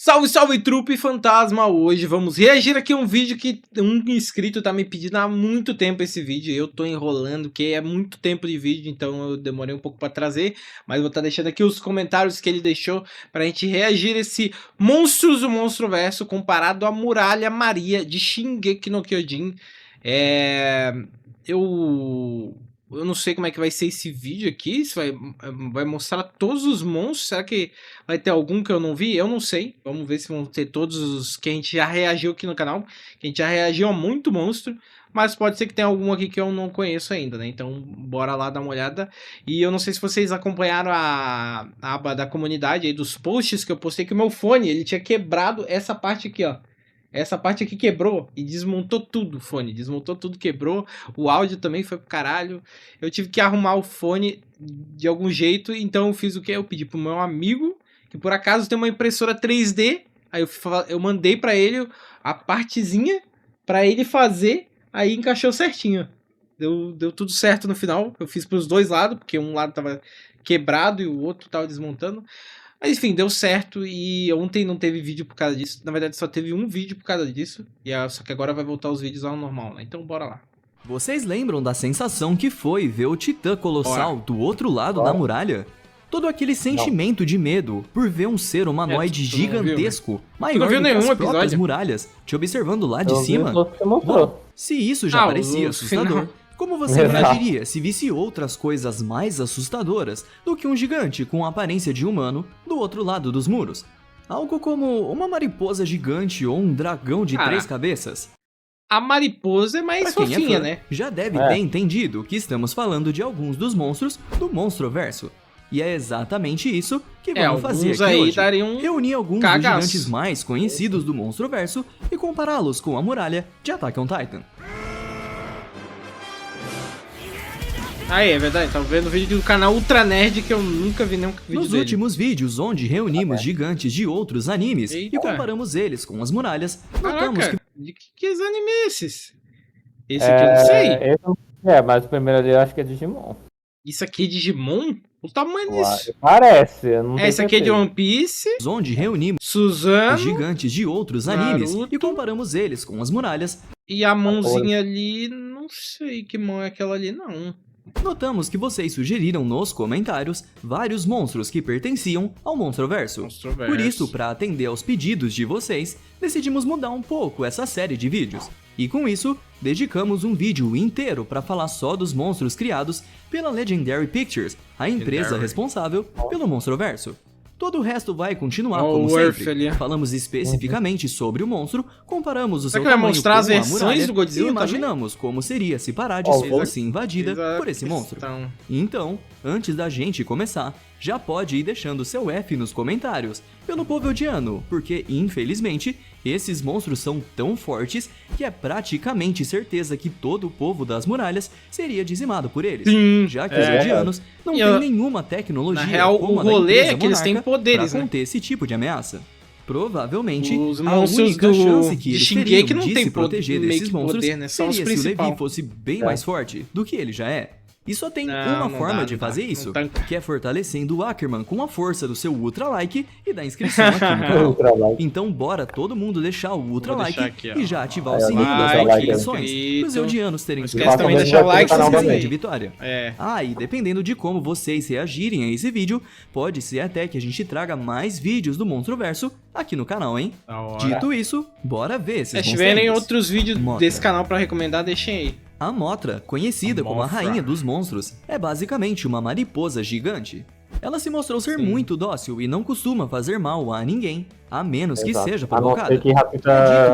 Salve, salve, trupe fantasma! Hoje vamos reagir aqui a um vídeo que um inscrito tá me pedindo há muito tempo esse vídeo. Eu tô enrolando, que é muito tempo de vídeo, então eu demorei um pouco pra trazer. Mas vou estar deixando aqui os comentários que ele deixou pra gente reagir a esse Monstros do Monstroverso comparado à Muralha Maria de Shingeki no Kyojin. Eu não sei como é que vai ser esse vídeo aqui, se vai mostrar todos os monstros, será que vai ter algum que eu não vi? Eu não sei, vamos ver se vão ter todos os que a gente já reagiu aqui no canal, que a gente já reagiu a muito monstro, mas pode ser que tenha algum aqui que eu não conheço ainda, né? Então bora lá dar uma olhada. E eu não sei se vocês acompanharam a aba da comunidade aí, dos posts que eu postei, que o meu fone, ele tinha quebrado essa parte aqui, ó. Essa parte aqui quebrou e desmontou tudo o fone. Desmontou tudo, quebrou. O áudio também foi pro caralho. Eu tive que arrumar o fone de algum jeito. Então eu fiz o quê? Eu pedi pro meu amigo, que por acaso tem uma impressora 3D. Aí eu mandei pra ele a partezinha pra ele fazer. Aí encaixou certinho. Deu tudo certo no final. Eu fiz pros dois lados, porque um lado tava quebrado e o outro tava desmontando. Mas enfim, deu certo e ontem não teve vídeo por causa disso. Na verdade só teve um vídeo por causa disso. Só que agora vai voltar os vídeos ao normal, né? Então bora lá. Vocês lembram da sensação que foi ver o Titã Colossal do outro lado da muralha? Todo aquele sentimento de medo por ver um ser humanoide gigantesco, maior do que as próprias muralhas, te observando lá de cima. Bom, se isso já parecia assustador, como você reagiria se visse outras coisas mais assustadoras do que um gigante com a aparência de humano do outro lado dos muros? Algo como uma mariposa gigante ou um dragão de 3 cabeças? A mariposa é mais fofinha, né? Já deve ter entendido que estamos falando de alguns dos monstros do Monstroverso. E é exatamente isso que vamos fazer aqui hoje. Reunir alguns dos gigantes mais conhecidos do Monstroverso e compará-los com a muralha de Attack on Titan. Aí, é verdade, tava vendo o vídeo do canal Ultra Nerd que eu nunca vi nenhum vídeo Nos últimos vídeos, onde reunimos gigantes de outros animes e comparamos eles com as muralhas, notamos que... De que anime é esses? Esse aqui eu não sei. Mas o primeiro ali eu acho que é Digimon. Isso aqui é Digimon? O tamanho disso. Parece, eu não tenho esse aqui é de One Piece. Onde reunimos Suzano, gigantes de outros animes e comparamos eles com as muralhas. E a mãozinha ali, não sei que mão é aquela ali, não. Notamos que vocês sugeriram nos comentários vários monstros que pertenciam ao Monstroverso. Por isso, para atender aos pedidos de vocês, decidimos mudar um pouco essa série de vídeos. E com isso, dedicamos um vídeo inteiro para falar só dos monstros criados pela Legendary Pictures, a empresa responsável pelo Monstroverso. Todo o resto vai continuar como sempre. Falamos especificamente sobre o monstro, comparamos o seu tamanho com a muralha do Godzilla e imaginamos como seria se Paradis fosse invadida por esse monstro. Então, antes da gente começar, já pode ir deixando seu F nos comentários pelo povo eldiano, porque infelizmente esses monstros são tão fortes que é praticamente certeza que todo o povo das muralhas seria dizimado por eles, já que os eldianos não têm nenhuma tecnologia como a da empresa monarca para conter esse tipo de ameaça. Provavelmente, a única chance que eles teriam de se proteger desses monstros seria se o Levi fosse bem mais forte do que ele já é. E só tem uma forma de fazer isso, que é fortalecendo o Ackerman com a força do seu Ultra Like e da inscrição aqui no canal. Então bora todo mundo deixar o Ultra Like e já ativar o sininho das notificações para os eldianos terem também deixar o like de vitória. E dependendo de como vocês reagirem a esse vídeo, pode ser até que a gente traga mais vídeos do Monstroverso aqui no canal, hein? Dito isso, bora ver se se tiverem outros vídeos desse canal para recomendar, deixem aí. A Mothra, conhecida como a rainha dos monstros, é basicamente uma mariposa gigante. Ela se mostrou ser muito dócil e não costuma fazer mal a ninguém, a menos que seja provocada. É dito,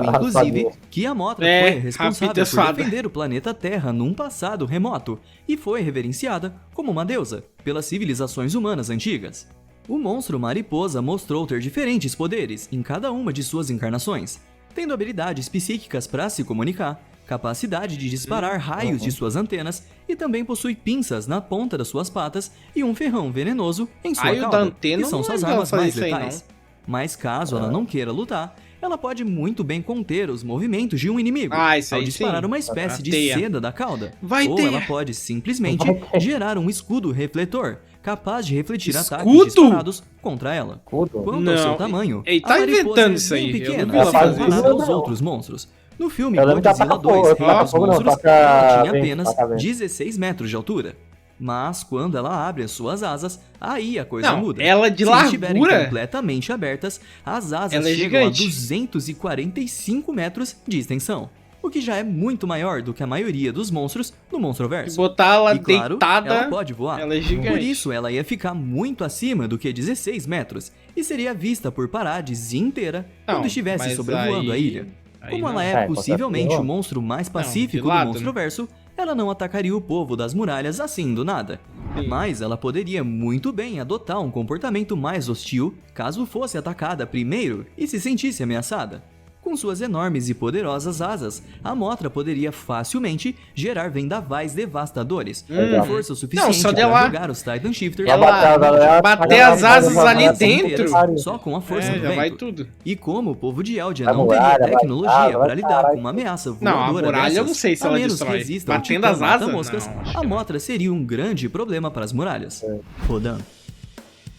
inclusive, que a Mothra foi responsável por defender o planeta Terra num passado remoto e foi reverenciada como uma deusa pelas civilizações humanas antigas. O monstro mariposa mostrou ter diferentes poderes em cada uma de suas encarnações, tendo habilidades psíquicas para se comunicar, capacidade de disparar raios de suas antenas e também possui pinças na ponta das suas patas e um ferrão venenoso em sua cauda, que são suas armas mais letais. Mas caso ela não queira lutar, ela pode muito bem conter os movimentos de um inimigo ao disparar uma espécie de seda da cauda. Ou ela pode simplesmente gerar um escudo refletor, capaz de refletir Escudo? ataques disparados contra ela. Escudo? Quanto ao seu tamanho, ele tá a mariposa inventando é isso bem aí. pequena, Eu não vi ela se fazer comparada isso. aos outros monstros. No filme Eu lembro que Godzilla ataca 2, fogo, Rei dos fogo não, Monstros, ataca ela tinha vento, apenas ataca vento. 16 metros de altura. Mas quando ela abre as suas asas, aí a coisa Não, muda. ela de Se estiverem largura, completamente abertas, as asas ela é chegam gigante. a 245 metros de extensão, o que já é muito maior do que a maioria dos monstros no se Monstro-verso. botar ela E claro, deitada, ela pode voar. ela é gigante. Por isso, ela ia ficar muito acima do que 16 metros e seria vista por Parades inteira Não, quando estivesse mas sobrevoando a aí- ilha. aí Como não. ela É, é com possivelmente certeza. o monstro mais de pacífico lado, do né? Monstro-verso, ela não atacaria o povo das muralhas assim do nada. Sim. Mas ela poderia muito bem adotar um comportamento mais hostil caso fosse atacada primeiro e se sentisse ameaçada. Com suas enormes e poderosas asas, a Mothra poderia facilmente gerar vendavais devastadores, com força suficiente só para dela- jogar os Titan Shifters Ela bater as asas ali dentro. só com a força É, do já vai vento. tudo. E como o povo de Eldia A não muralha teria vai- tecnologia vai para lidar parar. com uma ameaça Não, a voadora muralha eu dessas, não sei se a ela menos que destrói. resista ao Batendo titã as asas, mata-moscas, não, acho a que Mothra seria um grande problema para as muralhas. Rodan,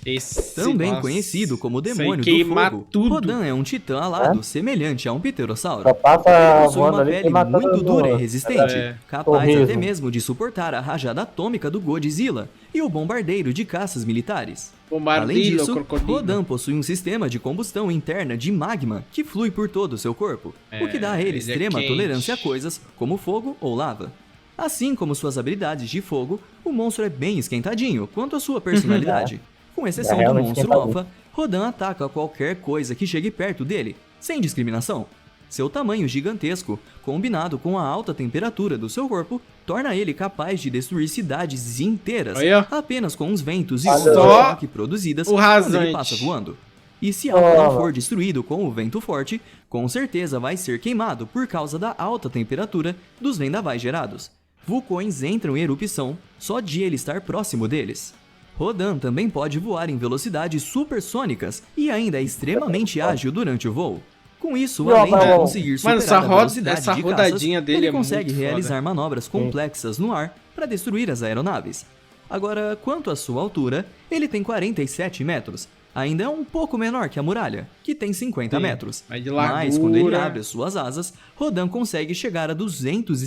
Esse, também nossa, conhecido como isso aí demônio do queima fogo, tudo. Rodan é um titã alado semelhante a um pterossauro. Só passa Ele possui voando uma ali pele e matando muito no- dura e resistente, É. capaz Sorriso. até mesmo de suportar a rajada atômica do Godzilla e o bombardeiro de caças militares. Além Bombardilo, disso, crocodilo. Rodan possui um sistema de combustão interna de magma que flui por todo o seu corpo, o que dá a ele ele é extrema quente. tolerância a coisas como fogo ou lava. Assim como suas habilidades de fogo, o monstro é bem esquentadinho quanto à sua personalidade. Com exceção do realmente monstro esquentadinho. alfa, Rodan ataca qualquer coisa que chegue perto dele, sem discriminação. Seu tamanho gigantesco, combinado com a alta temperatura do seu corpo, torna ele capaz de destruir cidades inteiras Aí, ó. apenas com os ventos e Olha ondas de só choque produzidas o quando rasante. ele passa voando. E se algo não Toma. for destruído com o vento forte, com certeza vai ser queimado por causa da alta temperatura dos vendavais gerados. Vulcões entram em erupção só de ele estar próximo deles. Rodan também pode voar em velocidades supersônicas e ainda é extremamente ágil durante o voo. Com isso, Não, além de mas- conseguir superar essa a roda- velocidade essa de rodadinha caças, dele ele é consegue muito realizar foda. manobras complexas no ar para destruir as aeronaves. Agora, quanto à sua altura, ele tem 47 metros. Ainda é um pouco menor que a muralha, que tem 50 Sim, metros. mas de Mas quando ele largura- abre as suas asas, Rodan consegue chegar a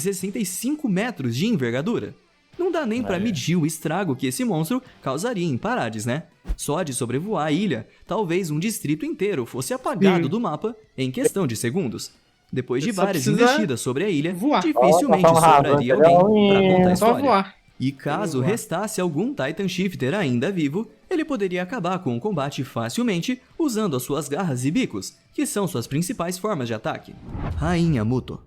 265 metros de envergadura. Não dá nem pra medir o estrago que esse monstro causaria em Parades, né? Só de sobrevoar a ilha, talvez um distrito inteiro fosse apagado Sim. do mapa em questão de segundos. Depois de Só várias precisa investidas sobre a ilha, voar. dificilmente Ó, tá sobraria falando, alguém pra contar a Só história. voar. E caso voar. restasse algum Titan Shifter ainda vivo, ele poderia acabar com o combate facilmente usando as suas garras e bicos, que são suas principais formas de ataque. Rainha Muto.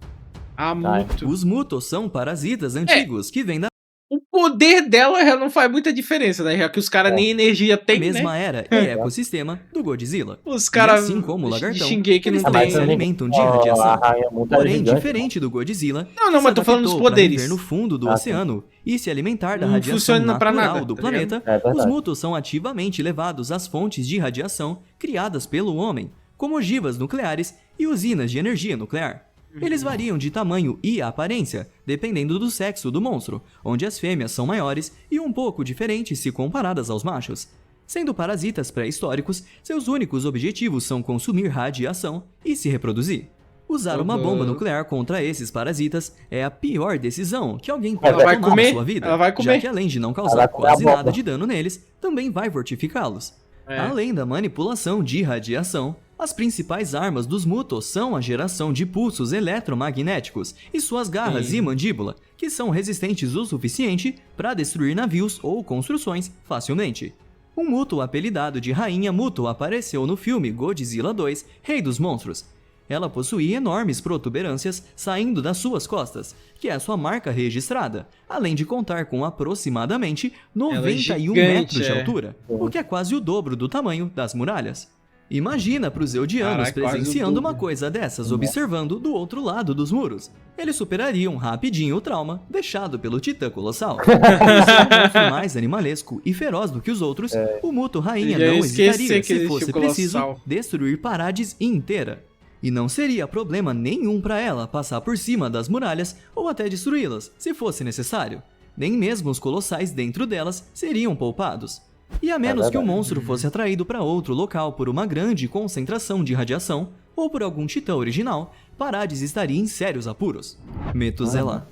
Ah, muito. Os Mutos são parasitas antigos que vêm da O poder dela já não faz muita diferença, né? Já que os caras nem energia tem, mesma né? era e ecossistema do Godzilla. Os caras assim como o lagartão, Shingeki eles não também tem. se alimentam de Ó, radiação. a rainha muito Porém, gigante. diferente do Godzilla, Não, que mas se tô falando dos adaptou pra poderes. viver no fundo do Ah, sim. oceano e se alimentar da Não radiação funciona pra natural nada, do tá planeta, ligado? É verdade. os Mutos são ativamente levados às fontes de radiação criadas pelo homem, como ogivas nucleares e usinas de energia nuclear. Eles variam de tamanho e aparência, dependendo do sexo do monstro, onde as fêmeas são maiores e um pouco diferentes se comparadas aos machos. Sendo parasitas pré-históricos, seus únicos objetivos são consumir radiação e se reproduzir. Usar uma bomba nuclear contra esses parasitas é a pior decisão que alguém pode Ela vai tomar comer, na sua vida, ela vai comer. já que além de não Ela causar vai comer a quase bomba. nada de dano neles, também vai fortificá-los. É. Além da manipulação de radiação, as principais armas dos Mutos são a geração de pulsos eletromagnéticos e suas garras Sim. e mandíbula, que são resistentes o suficiente para destruir navios ou construções facilmente. Um Muto apelidado de Rainha Muto apareceu no filme Godzilla 2, Rei dos Monstros. Ela possuía enormes protuberâncias saindo das suas costas, que é a sua marca registrada, além de contar com aproximadamente 91 gigante, metros de é. altura, o que é quase o dobro do tamanho das muralhas. Imagina para os Eldianos Caraca, quase o presenciando dobro. uma coisa dessas, observando do outro lado dos muros. Eles superariam rapidinho o trauma deixado pelo Titã Colossal. Por ser um monstro mais animalesco e feroz do que os outros, o Muto Rainha Já não esqueci hesitaria que se existe fosse o Colossal. preciso destruir Parades inteira. E não seria problema nenhum para ela passar por cima das muralhas ou até destruí-las, se fosse necessário. nem mesmo os colossais dentro delas seriam poupados. E a menos que o monstro fosse atraído para outro local por uma grande concentração de radiação, ou por algum titã original, Parades estaria em sérios apuros. Methuselah.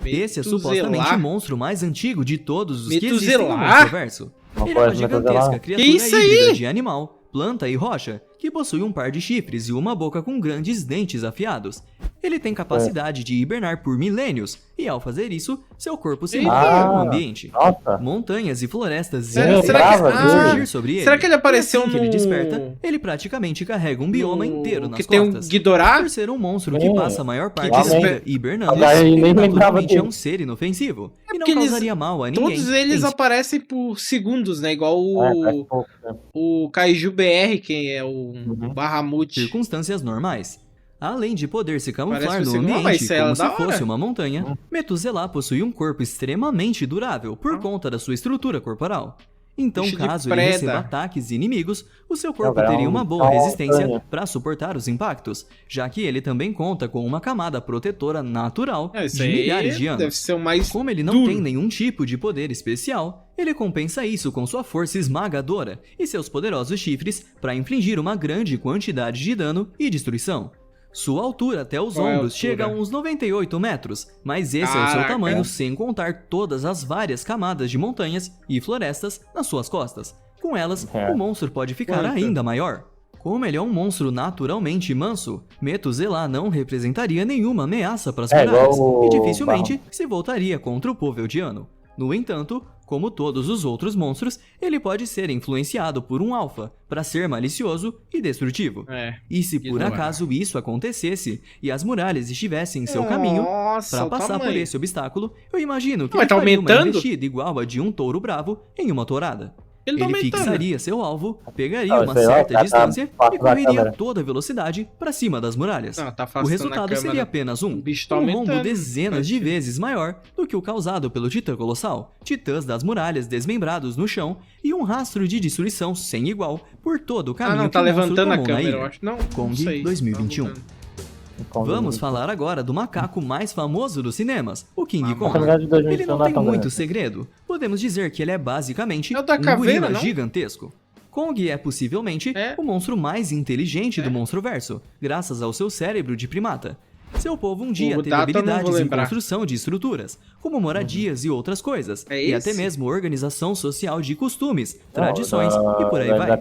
Esse é supostamente o monstro mais antigo de todos os que existem no monstro-verso. Ele é uma gigantesca criatura híbrida de animal, planta e rocha, que possui um par de chifres e uma boca com grandes dentes afiados. Ele tem capacidade de hibernar por milênios, e ao fazer isso, seu corpo se molda com o ambiente. Montanhas e florestas surgir sobre ele. Será que ele apareceu assim que ele desperta, ele praticamente carrega um bioma inteiro nas que tem costas. um Ghidorah? Por ser um monstro que passa a maior parte da vida hibernando, ele naturalmente é um ser inofensivo, e não causaria mal a ninguém. Todos eles aparecem por segundos, né? Igual o Kaiju BR, que é o Bahamut. Circunstâncias normais. Além de poder se camuflar no ambiente como se fosse uma montanha, Methuselah possui um corpo extremamente durável por conta da sua estrutura corporal. Então, caso ele receba ataques inimigos, o seu corpo teria uma boa resistência para suportar os impactos, já que ele também conta com uma camada protetora natural de milhares de anos. Deve ser o mais Como ele não tem nenhum tipo de poder especial, ele compensa isso com sua força esmagadora e seus poderosos chifres para infligir uma grande quantidade de dano e destruição. Sua altura até os ombros chega a uns 98 metros, mas esse é o seu tamanho sem contar todas as várias camadas de montanhas e florestas nas suas costas. Com elas, o monstro pode ficar ainda maior. Como ele é um monstro naturalmente manso, Methuselah não representaria nenhuma ameaça para as muralhas e dificilmente se voltaria contra o povo eldiano. No entanto, como todos os outros monstros, ele pode ser influenciado por um alfa para ser malicioso e destrutivo. E se por acaso isso acontecesse e as muralhas estivessem em seu caminho, para passar por esse obstáculo, eu imagino que ele faria uma investida igual a de um touro bravo em uma tourada. Ele fixaria seu alvo, pegaria uma certa distância e correria a toda velocidade para cima das muralhas. O resultado seria apenas um rombo dezenas de vezes maior do que o causado pelo Titã Colossal, titãs das muralhas desmembrados no chão e um rastro de destruição sem igual por todo o caminho que o monstro tomou na ilha. Kong 2021. Vamos falar agora do macaco mais famoso dos cinemas, o King Kong. Ele não tem muito segredo. Podemos dizer que ele é basicamente um gorila gigantesco. Kong é possivelmente o monstro mais inteligente do monstro-verso, graças ao seu cérebro de primata. Seu povo um dia teve habilidades em construção de estruturas, como moradias e outras coisas, e até mesmo organização social de costumes, tradições e por aí vai.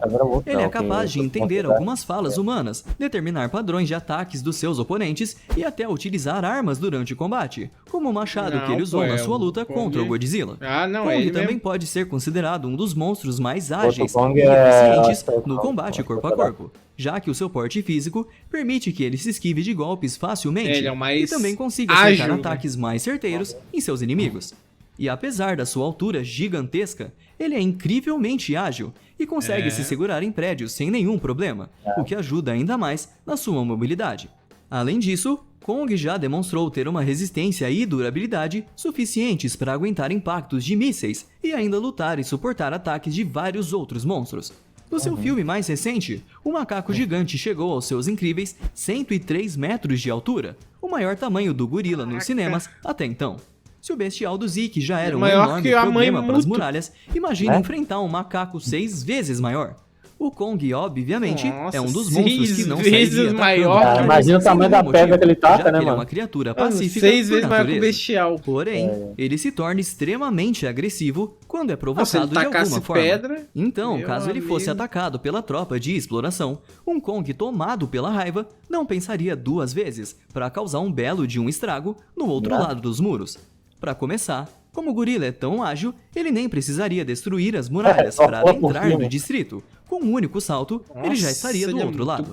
Ele é capaz de entender algumas falas humanas, determinar padrões de ataques dos seus oponentes e até utilizar armas durante o combate, como o machado que ele usou na sua luta contra o Godzilla. Kong também pode ser considerado um dos monstros mais ágeis e eficientes no combate corpo a corpo, já que o seu porte físico permite que ele se esquive de golpes facilmente e também consiga acertar ataques mais certeiros em seus inimigos. E apesar da sua altura gigantesca, ele é incrivelmente ágil e consegue se segurar em prédios sem nenhum problema, o que ajuda ainda mais na sua mobilidade. Além disso, Kong já demonstrou ter uma resistência e durabilidade suficientes para aguentar impactos de mísseis e ainda lutar e suportar ataques de vários outros monstros. No seu filme mais recente, o macaco gigante chegou aos seus incríveis 103 metros de altura, o maior tamanho do gorila nos cinemas até então. Se o bestial do Zeke já era um enorme problema para as muralhas, imagine enfrentar um macaco 6 vezes maior. O Kong, obviamente, é um dos monstros que não sairia maior. Imagina o tamanho da pedra que ele taca, né, mano? Ele é uma criatura pacífica 6 vezes maior que o bestial. Porém, ele se torna extremamente agressivo quando é provocado de alguma forma. Então, caso ele fosse atacado pela tropa de exploração, um Kong tomado pela raiva não pensaria 2 vezes para causar um belo de um estrago no outro lado dos muros. Para começar, como o gorila é tão ágil, ele nem precisaria destruir as muralhas para adentrar no distrito. Com um único salto, ele já estaria do outro lado.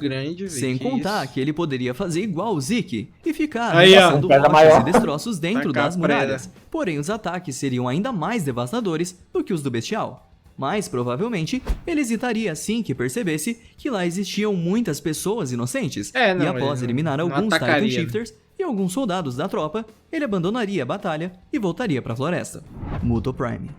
Sem contar que ele poderia fazer igual o Zeke e ficar arremessando rochas e destroços dentro das muralhas. Porém, os ataques seriam ainda mais devastadores do que os do bestial. Mas, provavelmente, ele hesitaria assim que percebesse que lá existiam muitas pessoas inocentes. E após eliminar alguns Titan Shifters e alguns soldados da tropa, ele abandonaria a batalha e voltaria para a floresta. Muto Prime.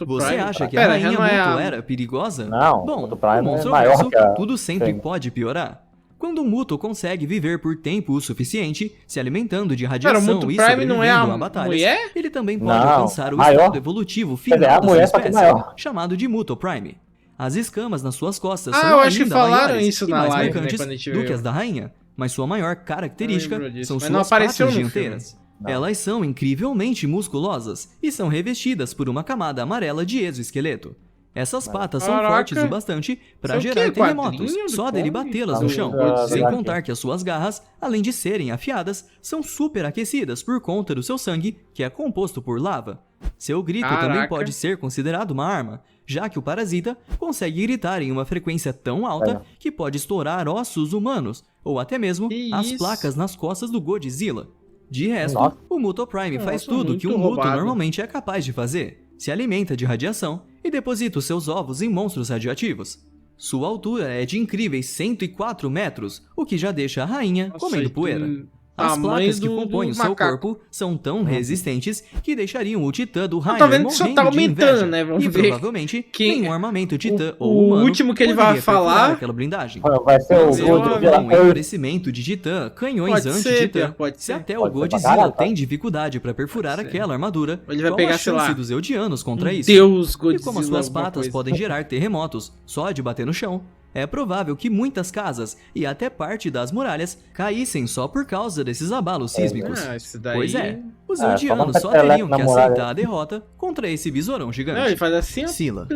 Você acha que a rainha Muto era perigosa? Não, bom, Muto Prime o monstro é maior que tudo sempre pode piorar. Quando um Muto consegue viver por tempo o suficiente, se alimentando de radiação o Muto e Prime sobrevivendo não é a batalhas, mulher? ele também pode alcançar o maior. estado evolutivo final a da sua mulher, só que espécie, maior. chamado de Muto Prime. As escamas nas suas costas são eu acho que ainda falaram maiores isso e na mais live, né, marcantes quando a gente do viu. que as da rainha, mas sua maior característica são Mas não suas apareceu patas no dianteiras. Não. Elas são incrivelmente musculosas e são revestidas por uma camada amarela de exoesqueleto. Essas patas são Caraca. fortes o bastante para Isso é o gerar quê? terremotos, Quadrinho do só dele Kong? batê-las no chão. Godzilla. Sem contar que as suas garras, além de serem afiadas, são super aquecidas por conta do seu sangue, que é composto por lava. Seu grito também Caraca. pode ser considerado uma arma, já que o parasita consegue gritar em uma frequência tão alta que pode estourar ossos humanos, ou até mesmo Que as isso? placas nas costas do Godzilla. De resto, Nossa. o Muto Prime faz Nossa, tudo que muito um Muto roubado. normalmente é capaz de fazer. Se alimenta de radiação e deposita os seus ovos em monstros radioativos. Sua altura é de incríveis 104 metros, o que já deixa a rainha comendo poeira. As tamanho placas que do compõem o seu macaco. corpo são tão resistentes que deixariam o Titã do Rainer tá vendo que só morrendo tá de aumentando, inveja. né? Vamos E ver provavelmente quem- nenhum armamento Titã o ou humano último que ele vai poderia perfurar falar- aquela blindagem. Vai ser o Meu Godzilla. Com o endurecimento de Titã, canhões Pode ser, anti-Titã, pode se ser. até Pode o ser pra Godzilla caralho, tá? tem dificuldade para perfurar Pode ser. aquela armadura, Ele vai qual pegar, a sei chance lá, dos Eldianos contra isso? Deus Godzilla. E como as suas alguma patas coisa. podem gerar terremotos só de bater no chão, é provável que muitas casas e até parte das muralhas caíssem só por causa desses abalos sísmicos. Isso daí... Pois é, os só Eldianos botar só peteleco teriam na que muralha. aceitar a derrota contra esse besourão Não, ele gigante. faz assim, ó. Sila.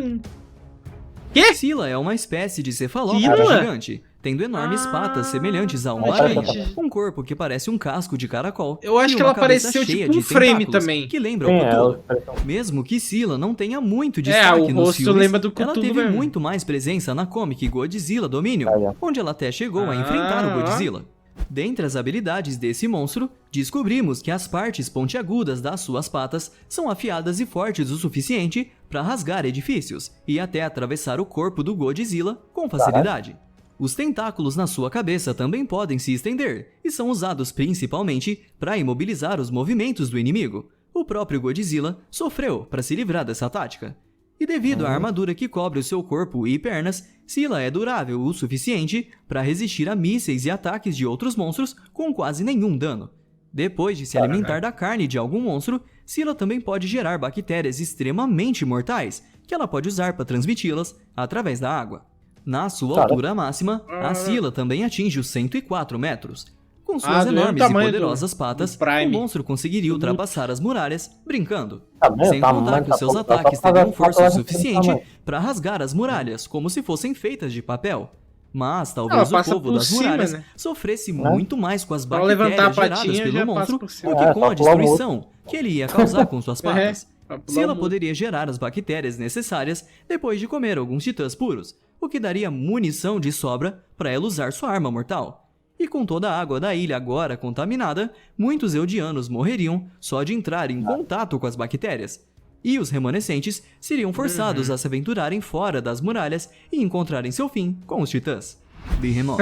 Quê? Sila é uma espécie de cefalópode Sila? gigante, tendo enormes patas semelhantes a uma Mas, aranha, gente. um corpo que parece um casco de caracol. Eu acho e que uma ela cabeça apareceu cheia tipo de um frame tentáculos também. que lembra Sim, o Cthulhu. é, Mesmo que Sila não tenha muito É, destaque o nos rosto filmes, lembra do ela Cthulhu teve mesmo. muito mais presença na comic Godzilla Dominion, Aí, ó. onde ela até chegou a enfrentar o ó. Godzilla. Dentre as habilidades desse monstro, descobrimos que as partes pontiagudas das suas patas são afiadas e fortes o suficiente para rasgar edifícios e até atravessar o corpo do Godzilla com facilidade. Os tentáculos na sua cabeça também podem se estender e são usados principalmente para imobilizar os movimentos do inimigo. O próprio Godzilla sofreu para se livrar dessa tática. E devido à armadura que cobre o seu corpo e pernas, Sila é durável o suficiente para resistir a mísseis e ataques de outros monstros com quase nenhum dano. Depois de se alimentar da carne de algum monstro, Sila também pode gerar bactérias extremamente mortais, que ela pode usar para transmiti-las através da água. Na sua altura máxima, a Sila também atinge os 104 metros. Com suas do mesmo enormes e tamanho poderosas do patas, Prime. o monstro conseguiria ultrapassar as muralhas brincando. tamanho Sem contar que os seus tá ataques só pra teriam fazer força esse suficiente tamanho. para rasgar as muralhas como se fossem feitas de papel. Mas talvez o passa povo por das cima, muralhas né? sofresse muito mais com as Só levantar a bactérias geradas patinha, pelo já monstro passa por cima. do que É, com só a pular o destruição que ele ia causar com suas patas. pra pular Se ela o muro. poderia gerar as bactérias necessárias depois de comer alguns titãs puros, o que daria munição de sobra para ela usar sua arma mortal. E com toda a água da ilha agora contaminada, muitos eldianos morreriam só de entrar em contato com as bactérias. E os remanescentes seriam forçados a se aventurarem fora das muralhas e encontrarem seu fim com os titãs. Behemoth.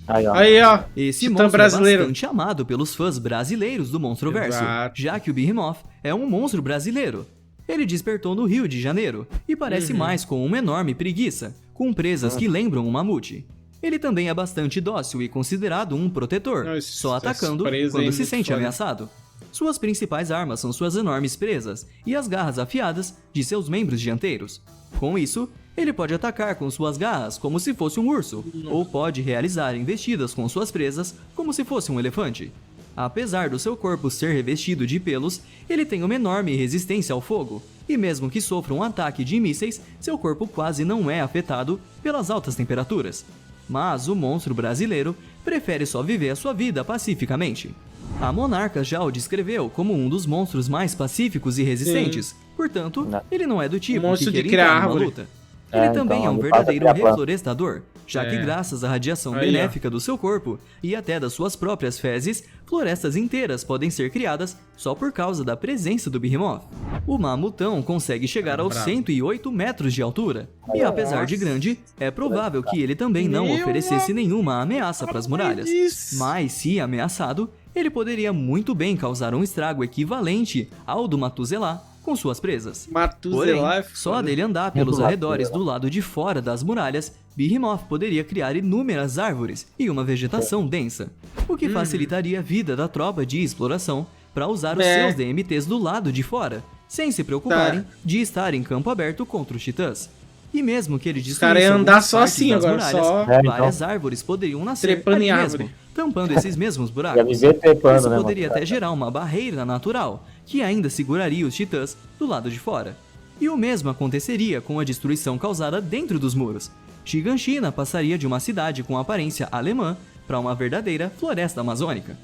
Aí, ó. Aí, ó. Esse Titã monstro brasileiro. é bastante amado pelos fãs brasileiros do Monstroverso, Exato. já que o Behemoth é um monstro brasileiro. Ele despertou no Rio de Janeiro e parece mais com uma enorme preguiça, com presas que lembram um mamute. Ele também é bastante dócil e considerado um protetor, Não, só essas atacando presas aí quando é se muito sente foda. ameaçado. Suas principais armas são suas enormes presas e as garras afiadas de seus membros dianteiros. Com isso, ele pode atacar com suas garras como se fosse um urso, ou pode realizar investidas com suas presas como se fosse um elefante. Apesar do seu corpo ser revestido de pelos, ele tem uma enorme resistência ao fogo, e mesmo que sofra um ataque de mísseis, seu corpo quase não é afetado pelas altas temperaturas. Mas o monstro brasileiro prefere só viver a sua vida pacificamente. A Monarca já o descreveu como um dos monstros mais pacíficos e resistentes, portanto, ele não é do tipo monstro que de quer criar entrar numa árvore. luta. Ele também é um então, verdadeiro ele passa a criar reflorestador, já que graças à radiação Aí, ó. benéfica do seu corpo e até das suas próprias fezes, florestas inteiras podem ser criadas só por causa da presença do Behemoth. O mamutão consegue chegar aos 108 metros de altura, e apesar de grande, é provável que ele também não Meu oferecesse nenhuma ameaça para as muralhas. Isso. Mas se ameaçado, ele poderia muito bem causar um estrago equivalente ao do Matuzelá com suas presas. Porém, Matuzelá é só foda. dele andar pelos arredores do lado de fora das muralhas, Behemoth poderia criar inúmeras árvores e uma vegetação densa, o que facilitaria a vida da tropa de exploração para usar os seus DMTs do lado de fora, sem se preocuparem de estar em campo aberto contra os titãs. E mesmo que ele destruísse andar só assim agora, muralhas, várias árvores poderiam nascer ali mesmo, tampando esses mesmos buracos. Isso poderia até gerar uma barreira natural, que ainda seguraria os titãs do lado de fora. E o mesmo aconteceria com a destruição causada dentro dos muros. Giganshina passaria de uma cidade com aparência alemã para uma verdadeira floresta amazônica.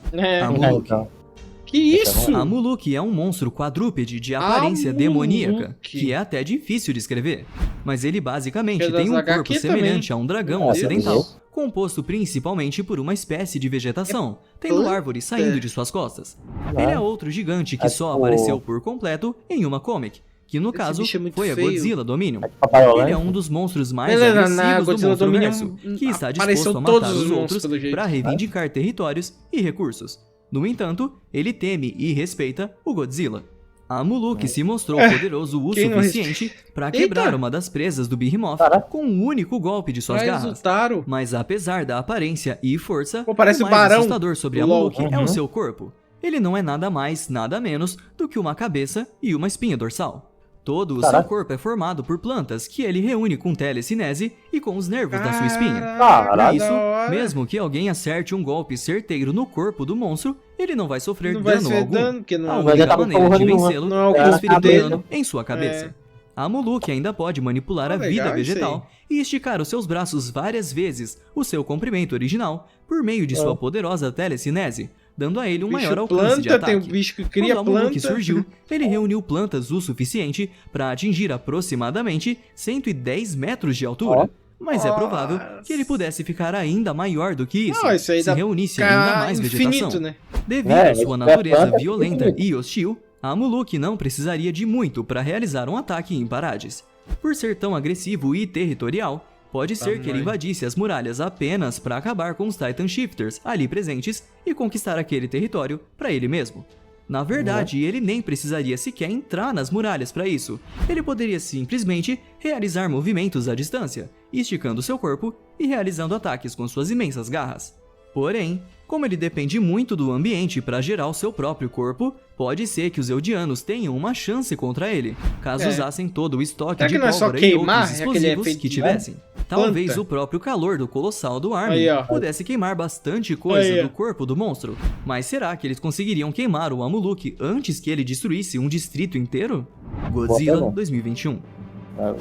Amuluk. Que isso? Amuluk é um monstro quadrúpede de aparência demoníaca, que é até difícil de escrever. Mas ele basicamente tem um corpo semelhante a um dragão ocidental, composto principalmente por uma espécie de vegetação, tendo árvores saindo de suas costas. Ele é outro gigante que só apareceu por completo em uma comic, que no caso foi a Godzilla Dominion. Ele é um dos monstros mais agressivos do Monstro-Verso, que está disposto a matar os outros para reivindicar territórios e recursos. No entanto, ele teme e respeita o Godzilla. Amuluk se mostrou poderoso o suficiente para quebrar uma das presas do Behemoth com um único golpe de suas garras. Mas apesar da aparência e força, o mais assustador sobre Amuluk é o seu corpo. Ele não é nada mais, nada menos do que uma cabeça e uma espinha dorsal. Todo o seu corpo é formado por plantas que ele reúne com telecinese e com os nervos da sua espinha. Por isso, mesmo que alguém acerte um golpe certeiro no corpo do monstro, ele não vai sofrer dano algum. A única maneira de vencê-lo é transferir dano em sua cabeça. Amuluk ainda pode manipular a vida vegetal e esticar os seus braços várias vezes, o seu comprimento original, por meio de sua poderosa telecinese, dando a ele um maior alcance de ataque. Tem um bicho que cria Quando Amuluk surgiu, ele reuniu plantas o suficiente para atingir aproximadamente 110 metros de altura. Mas é provável que ele pudesse ficar ainda maior do que isso, se reunisse ainda mais vegetação. Devido à sua natureza violenta e hostil, Amuluk não precisaria de muito para realizar um ataque em Parades. Por ser tão agressivo e territorial, pode ser que ele invadisse as muralhas apenas para acabar com os Titan Shifters ali presentes e conquistar aquele território para ele mesmo. Na verdade, ele nem precisaria sequer entrar nas muralhas para isso. Ele poderia simplesmente realizar movimentos à distância, esticando seu corpo e realizando ataques com suas imensas garras. Porém, como ele depende muito do ambiente para gerar o seu próprio corpo, pode ser que os Eldianos tenham uma chance contra ele, caso usassem todo o estoque de pólvora e outros explosivos que tivessem. Talvez o próprio calor do Colossal do Armin pudesse queimar bastante coisa do corpo do monstro, mas será que eles conseguiriam queimar o Amuluk antes que ele destruísse um distrito inteiro? Godzilla 2021.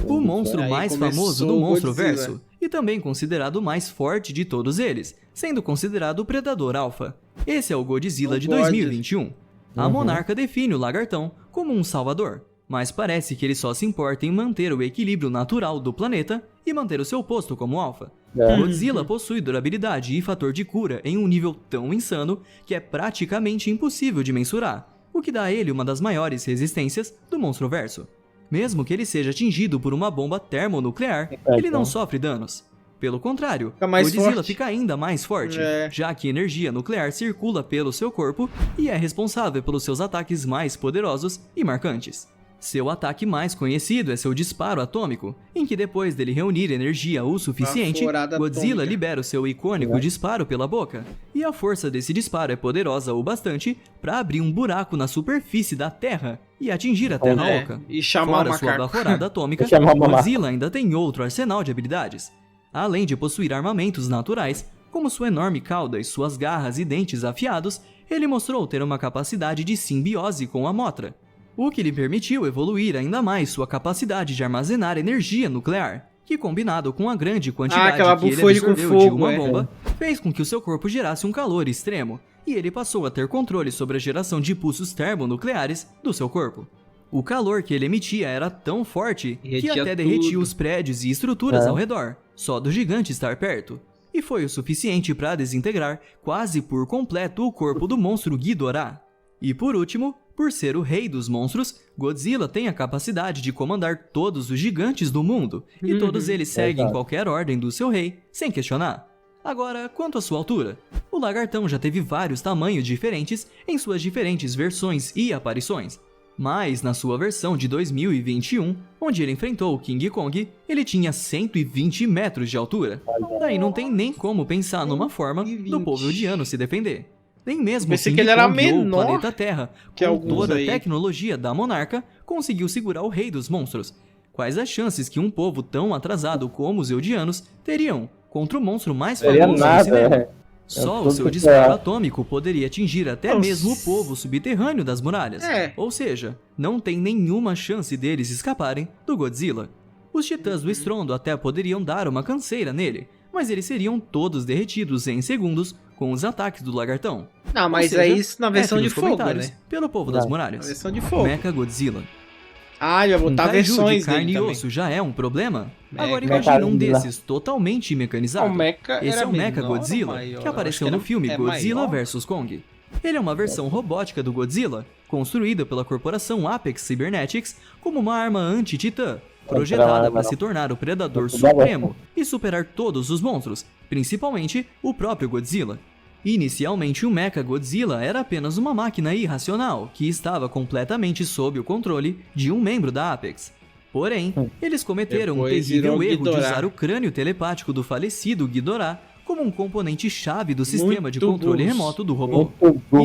O monstro mais famoso do Monstro-Verso, e também considerado o mais forte de todos eles, sendo considerado o Predador Alpha. Esse é o Godzilla de 2021. A monarca define o lagartão como um salvador, mas parece que ele só se importa em manter o equilíbrio natural do planeta e manter o seu posto como alfa. Godzilla possui durabilidade e fator de cura em um nível tão insano que é praticamente impossível de mensurar, o que dá a ele uma das maiores resistências do Monstro-Verso. Mesmo que ele seja atingido por uma bomba termonuclear, ele não sofre danos. Pelo contrário, Godzilla fica ainda mais forte, já que energia nuclear circula pelo seu corpo e é responsável pelos seus ataques mais poderosos e marcantes. Seu ataque mais conhecido é seu disparo atômico, em que depois dele reunir energia o suficiente, Godzilla libera o seu icônico disparo pela boca, e a força desse disparo é poderosa o bastante para abrir um buraco na superfície da Terra e atingir a Terra Oca. E chamar Fora sua baforada atômica, Godzilla ainda tem outro arsenal de habilidades. Além de possuir armamentos naturais, como sua enorme cauda e suas garras e dentes afiados, ele mostrou ter uma capacidade de simbiose com a Mothra, o que lhe permitiu evoluir ainda mais sua capacidade de armazenar energia nuclear, que combinado com a grande quantidade que ele absorveu de uma bomba, fez com que o seu corpo gerasse um calor extremo, e ele passou a ter controle sobre a geração de pulsos termonucleares do seu corpo. O calor que ele emitia era tão forte que até derretia os prédios e estruturas ao redor, só do gigante estar perto, e foi o suficiente para desintegrar quase por completo o corpo do monstro Ghidorah. E por último, por ser o rei dos monstros, Godzilla tem a capacidade de comandar todos os gigantes do mundo, e todos eles seguem qualquer ordem do seu rei, sem questionar. Agora, quanto à sua altura, o lagartão já teve vários tamanhos diferentes em suas diferentes versões e aparições. Mas na sua versão de 2021, onde ele enfrentou o King Kong, ele tinha 120 metros de altura. Daí não tem nem como pensar numa forma do povo eldiano se defender. Nem mesmo o King Kong ou o planeta Terra, com toda a tecnologia da Monarca, conseguiu segurar o rei dos monstros. Quais as chances que um povo tão atrasado como os eldianos teriam contra o monstro mais famoso do cinema? Só o seu disparo atômico poderia atingir até mesmo o povo subterrâneo das muralhas. Ou seja, não tem nenhuma chance deles escaparem do Godzilla. Os titãs do estrondo até poderiam dar uma canseira nele, mas eles seriam todos derretidos em segundos com os ataques do lagartão. Não, mas é isso na versão de fogo, né? Pelo povo das muralhas. Na versão de fogo. Mechagodzilla. Ah, ele vai botar versões de carne e osso já é um problema? Agora imagine um desses totalmente mecanizado. Esse é o Mechagodzilla, que apareceu no filme Godzilla vs Kong. Ele é uma versão robótica do Godzilla, construída pela corporação Apex Cybernetics como uma arma anti-titã, projetada para se tornar o predador supremo e superar todos os monstros, principalmente o próprio Godzilla. Inicialmente, o Mechagodzilla era apenas uma máquina irracional, que estava completamente sob o controle de um membro da Apex. Porém, eles cometeram o terrível erro de usar o crânio telepático do falecido Ghidorah como um componente-chave do sistema de controle remoto do robô.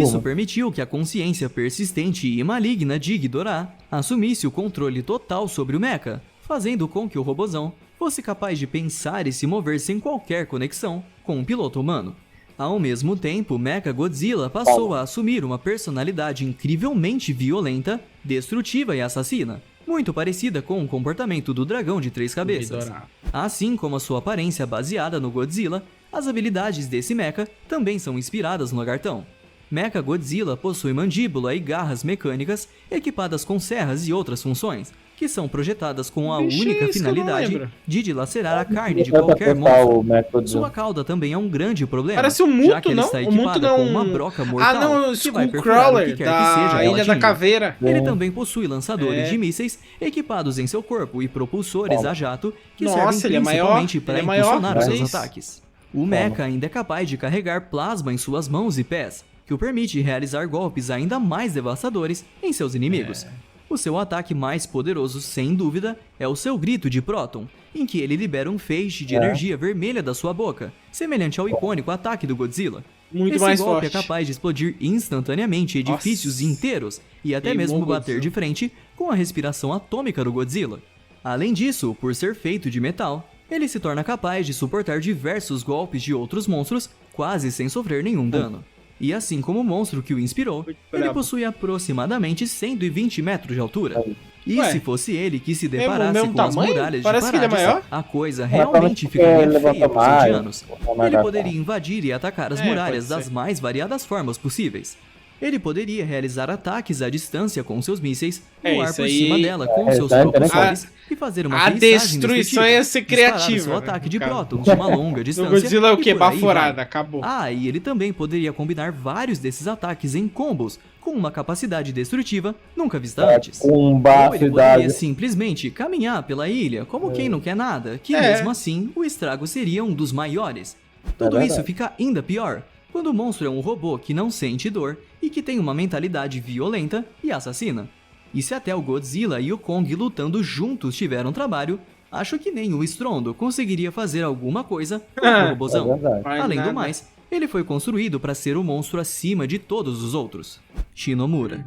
Isso permitiu que a consciência persistente e maligna de Ghidorah assumisse o controle total sobre o Mecha, fazendo com que o robozão fosse capaz de pensar e se mover sem qualquer conexão com um piloto humano. Ao mesmo tempo, Mechagodzilla passou a assumir uma personalidade incrivelmente violenta, destrutiva e assassina, muito parecida com o comportamento do dragão de 3 cabeças. Assim como a sua aparência baseada no Godzilla, as habilidades desse mecha também são inspiradas no lagartão. Mechagodzilla possui mandíbula e garras mecânicas equipadas com serras e outras funções, que são projetadas com a única finalidade de dilacerar a carne de qualquer monstro. Sua cauda também é um grande problema, parece um Muto, já que ela está equipada com uma broca mortal que vai perfurar o que quer que seja Ilha da Caveira. Ele também possui lançadores de mísseis equipados em seu corpo e propulsores a jato que servem principalmente para impulsionar os seus ataques. O mecha ainda é capaz de carregar plasma em suas mãos e pés, que o permite realizar golpes ainda mais devastadores em seus inimigos. O seu ataque mais poderoso, sem dúvida, é o seu grito de próton, em que ele libera um feixe de energia vermelha da sua boca, semelhante ao icônico ataque do Godzilla. Esse golpe é capaz de explodir instantaneamente edifícios inteiros e até mesmo bater de frente com a respiração atômica do Godzilla. Além disso, por ser feito de metal, ele se torna capaz de suportar diversos golpes de outros monstros quase sem sofrer nenhum dano. E assim como o monstro que o inspirou, ele possui aproximadamente 120 metros de altura. E se fosse ele que se deparasse com as muralhas de Paradis, a coisa realmente ficaria feia para os eldianos. Ele poderia invadir e atacar as muralhas das mais variadas formas possíveis. Ele poderia realizar ataques à distância com seus mísseis, voar por cima dela com seus propulsores e fazer uma a destruição ia ser criativa. Seu ataque de prótons de uma longa distância. O Godzilla é o que? Baforada, acabou. E ele também poderia combinar vários desses ataques em combos, com uma capacidade destrutiva nunca vista antes. Ou ele poderia simplesmente caminhar pela ilha como quem não quer nada, que mesmo assim o estrago seria um dos maiores. Tudo isso fica ainda pior quando o monstro é um robô que não sente dor e que tem uma mentalidade violenta e assassina. E se até o Godzilla e o Kong lutando juntos tiveram trabalho, acho que nem o Estrondo conseguiria fazer alguma coisa contra o robozão. Além do mais, ele foi construído para ser o monstro acima de todos os outros. Shinomura.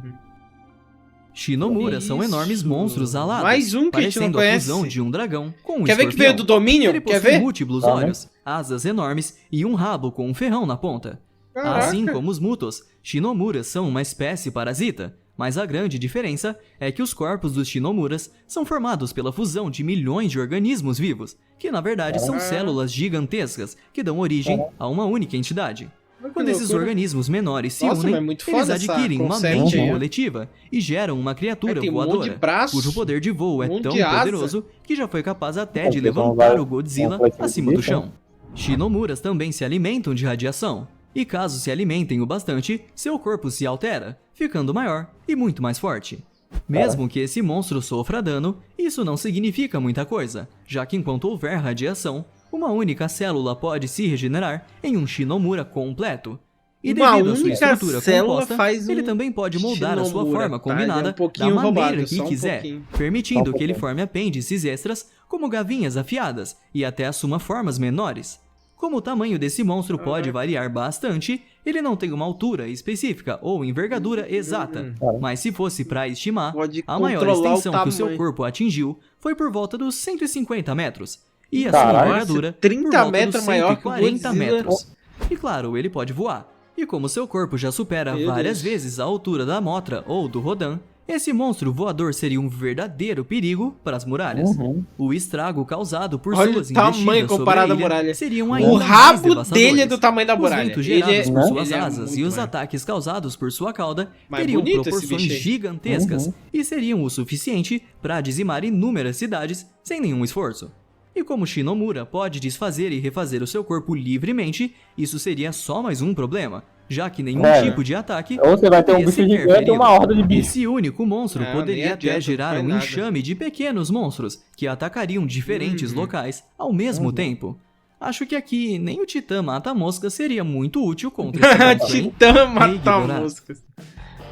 Shinomura são enormes monstros alados, mais um que parecendo a fusão de um dragão com um escorpião. Quer ver que veio do domínio? Ele possui múltiplos olhos, asas enormes e um rabo com um ferrão na ponta. Assim como os Mutos, Shinomuras são uma espécie parasita, mas a grande diferença é que os corpos dos Shinomuras são formados pela fusão de milhões de organismos vivos, que na verdade são células gigantescas que dão origem a uma única entidade. Quando esses organismos menores se unem, eles adquirem uma mente coletiva e geram uma criatura voadora, cujo poder de voo é tão poderoso que já foi capaz até de levantar o Godzilla acima do chão. Shinomuras também se alimentam de radiação, e caso se alimentem o bastante, seu corpo se altera, ficando maior e muito mais forte. Mesmo que esse monstro sofra dano, isso não significa muita coisa, já que enquanto houver radiação, uma única célula pode se regenerar em um Shinomura completo. E devido à sua estrutura composta, ele também pode moldar a sua forma combinada da maneira que quiser, permitindo que ele forme apêndices extras, como gavinhas afiadas, e até assuma formas menores. Como o tamanho desse monstro pode variar bastante, ele não tem uma altura específica ou envergadura exata, mas se fosse para estimar, a maior extensão que o seu corpo atingiu foi por volta dos 150 metros, e a sua envergadura 30 metros maior que 140 metros. E claro, ele pode voar. E como seu corpo já supera várias vezes a altura da Mothra ou do Rodan, esse monstro voador seria um verdadeiro perigo para as muralhas. O estrago causado por suas investidas sobre a ilha seriam ainda o rabo dele é do tamanho da muralha. Os ventos gerados por suas asas e os ataques causados por sua cauda teriam proporções gigantescas e seriam o suficiente para dizimar inúmeras cidades sem nenhum esforço. E como Shinomura pode desfazer e refazer o seu corpo livremente, isso seria só mais um problema, já que nenhum tipo de ataque ou você vai ter um bicho gigante ou uma horda de bichos. Esse único monstro poderia até gerar um enxame de pequenos monstros que atacariam diferentes locais ao mesmo tempo. Acho que aqui nem o Titã Mata-Mosca seria muito útil contra esse monstro. Titã Mata-Moscas.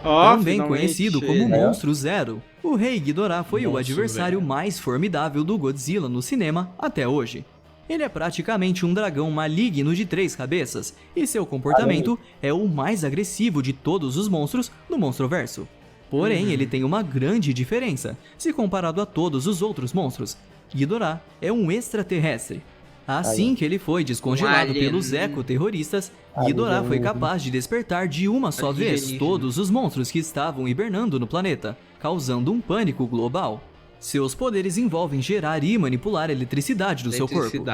Também conhecido como Monstro Zero, o Rei Ghidorah foi o adversário mais formidável do Godzilla no cinema até hoje. Ele é praticamente um dragão maligno de 3 cabeças, e seu comportamento é o mais agressivo de todos os monstros no Monstroverso. Porém, ele tem uma grande diferença, se comparado a todos os outros monstros. Ghidorah é um extraterrestre. Assim que ele foi descongelado pelos ecoterroristas, Ghidorah foi capaz de despertar de uma só vez todos os monstros que estavam hibernando no planeta, causando um pânico global. Seus poderes envolvem gerar e manipular a eletricidade do seu corpo.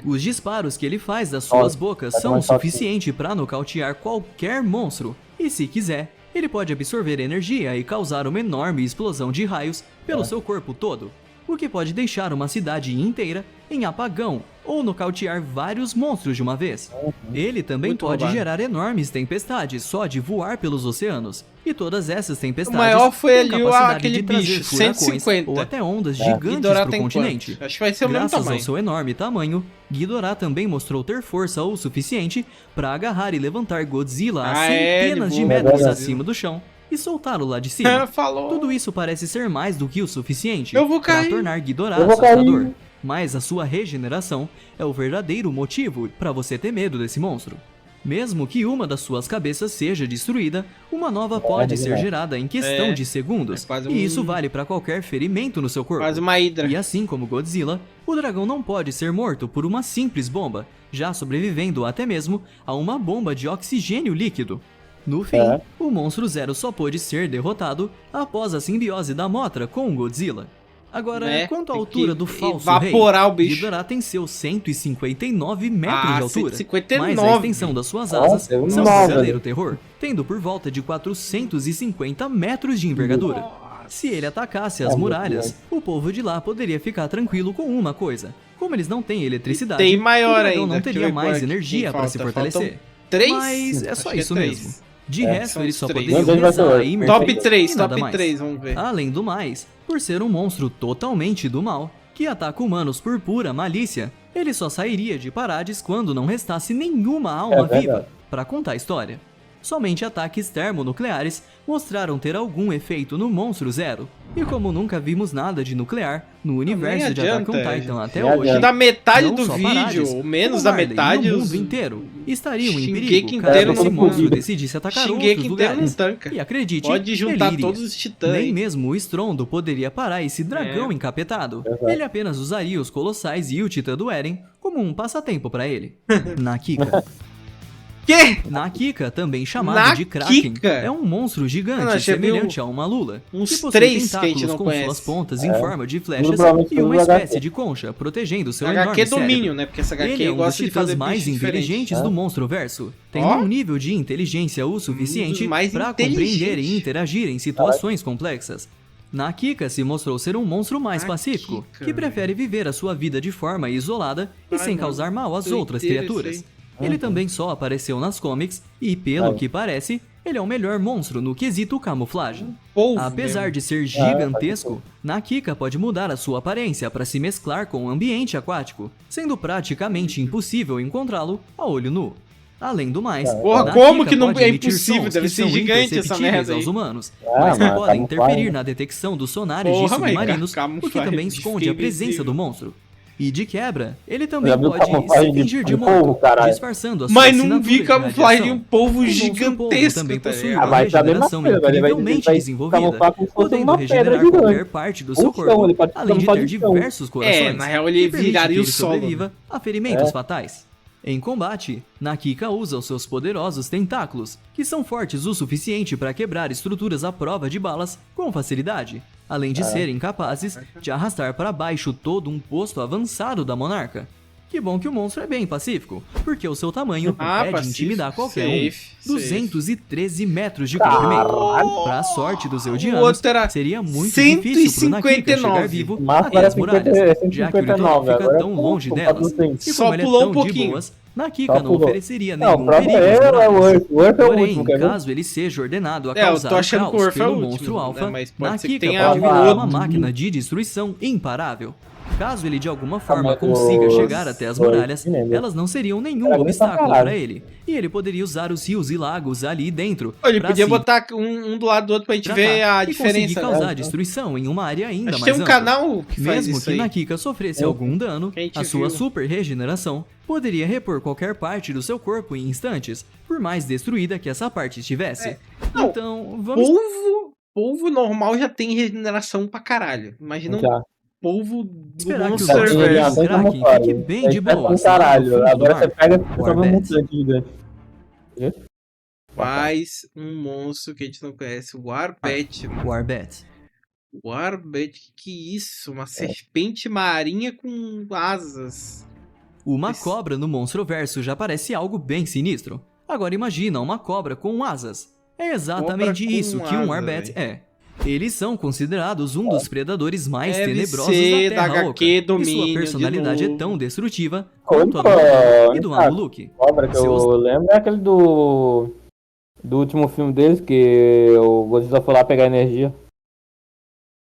Os disparos que ele faz das suas bocas são o suficiente para nocautear qualquer monstro, e se quiser, ele pode absorver energia e causar uma enorme explosão de raios pelo seu corpo todo, o que pode deixar uma cidade inteira em apagão ou nocautear vários monstros de uma vez. Ele também pode gerar enormes tempestades só de voar pelos oceanos, e todas essas tempestades o maior foi ali aquele bicho, 150. Ou até ondas gigantes para o continente. Acho que vai ser o mesmo tamanho. Graças ao seu enorme tamanho, Ghidorah também mostrou ter força o suficiente para agarrar e levantar Godzilla a centenas de metros acima do chão e soltá-lo lá de cima. Tudo isso parece ser mais do que o suficiente para tornar Ghidorah assustador. Mas a sua regeneração é o verdadeiro motivo para você ter medo desse monstro. Mesmo que uma das suas cabeças seja destruída, uma nova pode ser gerada em questão de segundos, e isso vale para qualquer ferimento no seu corpo. Quase uma hidra. E assim como Godzilla, o dragão não pode ser morto por uma simples bomba, já sobrevivendo até mesmo a uma bomba de oxigênio líquido. No fim, o Monstro Zero só pôde ser derrotado após a simbiose da Mothra com Godzilla. Agora, quanto à altura do falso rei, Ghidorah tem seus 159 metros de altura, 159. mas a extensão das suas asas são um verdadeiro terror, tendo por volta de 450 metros de envergadura. Se ele atacasse as muralhas, o povo de lá poderia ficar tranquilo com uma coisa: como eles não têm eletricidade, tem maior o dragão ainda, não teria mais energia para se fortalecer. 3? Mas é só isso mesmo. De resto, ele só 3. poderia rezar e top 3, top 3, vamos ver. Além do mais, por ser um monstro totalmente do mal, que ataca humanos por pura malícia, ele só sairia de Parades quando não restasse nenhuma alma viva para contar a história. Somente ataques termonucleares mostraram ter algum efeito no Monstro Zero, e como nunca vimos nada de nuclear no universo de Attack on Titan até hoje, da metade do Parades, vídeo, menos da metade, no mundo inteiro estariam em perigo caso esse monstro decidisse atacar outros lugares. E acredite, pode juntar ele iria. todos os titãs. Nem mesmo o estrondo poderia parar esse dragão encapetado. Ele apenas usaria os colossais e o titã do Eren como um passatempo para ele. Nakika. Nakika, também chamado de Kraken, é um monstro gigante semelhante a uma lula, uns que possui 3 que a gente tentáculos não com conhece. suas pontas em forma de flechas e uma espécie de concha protegendo seu enorme HQ cérebro. domínio, né? Porque essa HQ Ele é um dos gosta de titãs fazer mais inteligentes do Monstroverso, tendo um nível de inteligência o suficiente para compreender e interagir em situações complexas. Nakika se mostrou ser um monstro mais pacífico, que prefere viver a sua vida de forma isolada e sem causar mal às outras criaturas. Ele também só apareceu nas comics e, pelo que parece, ele é o melhor monstro no quesito camuflagem. Apesar de ser gigantesco, Nakika pode mudar a sua aparência para se mesclar com o ambiente aquático, sendo praticamente impossível encontrá-lo a olho nu. Além do mais, porra, como que não é impossível? Deve ser gigante essa merda aí. Aos humanos, mas que podem interferir na detecção dos sonares de submarinos, o que também esconde a presença do monstro. E de quebra, ele também pode se fingir de morto, disfarçando a sua Mas não vi camuflagem de um polvo gigantesco. Também possui uma regeneração incrivelmente desenvolvida, podendo regenerar qualquer parte do seu corpo, além de ter diversos corações, na real ele viraria o solo a ferimentos fatais. Em combate, Nakika usa os seus poderosos tentáculos, que são fortes o suficiente para quebrar estruturas à prova de balas com facilidade, além de serem capazes de arrastar para baixo todo um posto avançado da monarca. Que bom que o monstro é bem pacífico, porque o seu tamanho impede intimidar qualquer um. 213 metros de comprimento. Para a sorte dos Eldianos, seria muito difícil pro Nakika chegar vivo até as muralhas, já que o litoral fica tão longe delas. E como ele é tão de boas, Nakika não ofereceria nenhum perigo às muralhas. Porém, caso ele seja ordenado a causar caos pelo monstro alfa, Nakika pode virar uma máquina de destruição imparável. Caso ele de alguma forma consiga chegar até as muralhas, elas não seriam nenhum obstáculo para ele. E ele poderia usar os rios e lagos ali dentro. Ele podia botar um do lado do outro pra gente ver a diferença. E conseguir causar destruição em uma área ainda mais ampla. Tem um canal que faz Mesmo isso que aí. Nakika sofresse algum dano, a sua super regeneração poderia repor qualquer parte do seu corpo em instantes, por mais destruída que essa parte estivesse. Então, vamos... Polvo normal já tem regeneração pra caralho. Imagina polvo do esperar que o Kraken fique bem de boa. Caralho, agora você pega sobre um mutante gigante. Faz um monstro que a gente não conhece, o Warbet. Warbet. Warbet, que isso? Uma serpente marinha com asas. Uma cobra no Monstroverso já parece algo bem sinistro. Agora imagina uma cobra com asas. É exatamente isso que um Warbet é. Eles são considerados um dos predadores mais tenebrosos da Terra Oca, e sua personalidade é tão destrutiva quanto a do Loki e do Amulook. Cobra que eu lembro é aquele do último filme deles, que o Godzilla foi lá pegar energia.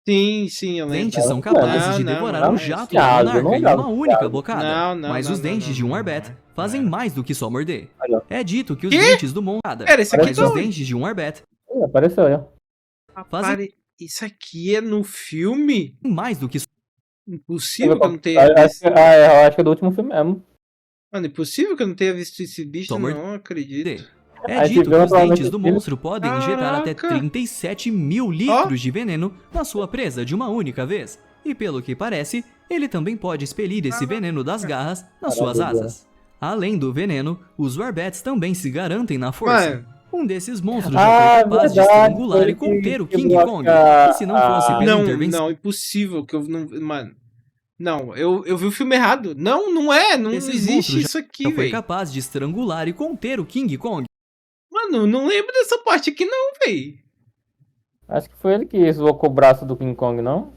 Sim, eu lembro. Dentes são capazes de devorar um jato da monarca em uma única bocada, mas os dentes de um Warbet fazem mais do que só morder. É dito que os dentes do monstro, mas os dentes de um Warbet apareceu aí. Isso aqui é no filme? Mais do que... Impossível que eu não tenha visto. Eu acho que é do último filme mesmo. Mano, impossível que eu não tenha visto esse bicho, não acredito. É dito que os dentes do monstro podem injetar até 37 mil litros de veneno na sua presa de uma única vez. E pelo que parece, ele também pode expelir esse veneno das garras nas suas asas. Além do veneno, os Warbets também se garantem na força. Um desses monstros já foi capaz de estrangular e conter o King Kong. E se não fosse pela intervenção... Não, impossível que eu não... Mano... Não, eu vi o filme errado. Não existe isso aqui, velho. Foi capaz de estrangular e conter o King Kong. Mano, não lembro dessa parte aqui não, velho. Acho que foi ele que deslocou o braço do King Kong, não?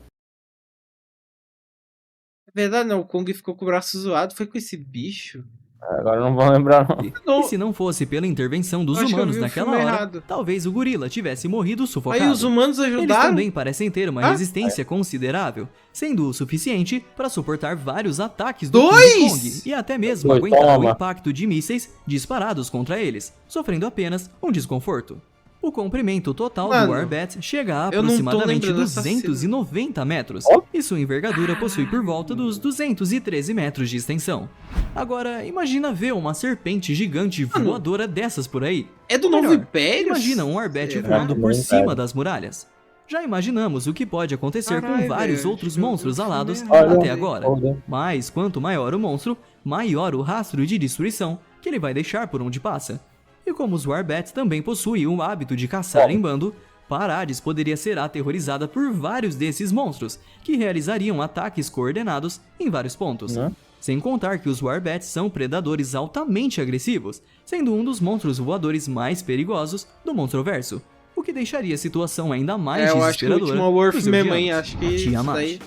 É verdade, não. O Kong ficou com o braço zoado. Foi com esse bicho? Agora não vou lembrar, não. E se não fosse pela intervenção dos humanos naquela hora, talvez o gorila tivesse morrido sufocado. Aí os humanos ajudaram? Eles também parecem ter uma resistência considerável, sendo o suficiente para suportar vários ataques do King Kong e até mesmo aguentar o impacto de mísseis disparados contra eles, sofrendo apenas um desconforto. O comprimento total do Warbet chega a aproximadamente 290 metros, e sua envergadura possui por volta dos 213 metros de extensão. Agora, imagina ver uma serpente gigante voadora dessas por aí. É do Novo Império? Imagina um Warbet voando por cima das muralhas. Já imaginamos o que pode acontecer com vários outros monstros alados até agora. Mas quanto maior o monstro, maior o rastro de destruição que ele vai deixar por onde passa. E como os Warbets também possuem o hábito de caçar em bando, Paradis poderia ser aterrorizada por vários desses monstros, que realizariam ataques coordenados em vários pontos. Sem contar que os Warbets são predadores altamente agressivos, sendo um dos monstros voadores mais perigosos do Monstroverso, o que deixaria a situação ainda mais desesperadora. Eu acho que o último Worth mesmo, hein? Acho que isso daí...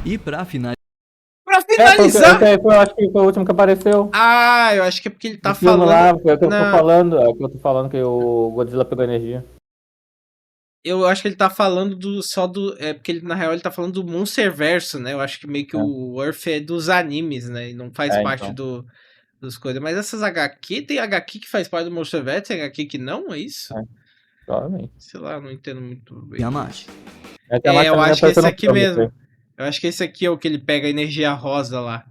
E pra finalizar... Eu acho que foi o último que apareceu. Eu acho que é porque ele tá falando... Lá, foi o que eu tô falando. É o que eu tô falando, que o Godzilla pegou energia. Eu acho que ele tá falando porque ele, na real ele tá falando do Monsterverso, né? Eu acho que meio que o Earth é dos animes, né? E não faz parte do das coisas. Mas essas HQ, tem HQ que faz parte do Monsterverse, tem HQ que não, é isso? Provavelmente. Sei lá, não entendo muito bem. Tiamat. Eu acho que esse aqui mesmo. Eu acho que esse aqui é o que ele pega a energia rosa lá.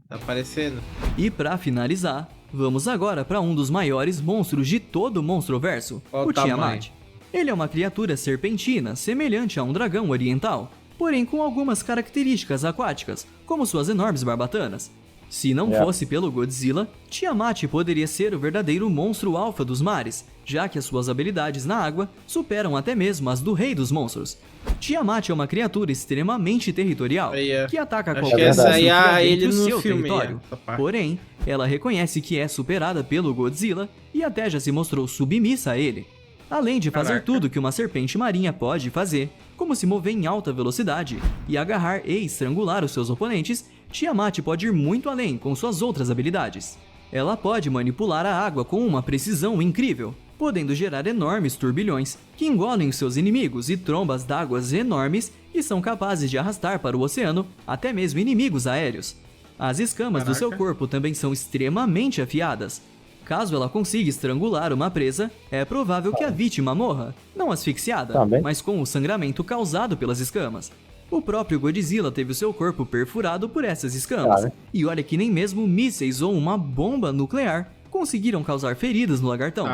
Tá aparecendo. E pra finalizar, vamos agora para um dos maiores monstros de todo o Monstroverso, o Tiamat. Ele é uma criatura serpentina, semelhante a um dragão oriental, porém com algumas características aquáticas, como suas enormes barbatanas. Se não fosse pelo Godzilla, Tiamat poderia ser o verdadeiro monstro alfa dos mares, já que as suas habilidades na água superam até mesmo as do Rei dos Monstros. Tiamat é uma criatura extremamente territorial, que ataca qualquer monstro que adentre o seu território. Porém, ela reconhece que é superada pelo Godzilla e até já se mostrou submissa a ele. Além de fazer tudo que uma serpente marinha pode fazer, como se mover em alta velocidade e agarrar e estrangular os seus oponentes, Tiamat pode ir muito além com suas outras habilidades. Ela pode manipular a água com uma precisão incrível, podendo gerar enormes turbilhões que engolem os seus inimigos e trombas d'água enormes que são capazes de arrastar para o oceano até mesmo inimigos aéreos. As escamas do seu corpo também são extremamente afiadas. Caso ela consiga estrangular uma presa, é provável que a vítima morra, não asfixiada, mas com o sangramento causado pelas escamas. O próprio Godzilla teve o seu corpo perfurado por essas escamas, e olha que nem mesmo mísseis ou uma bomba nuclear conseguiram causar feridas no lagartão.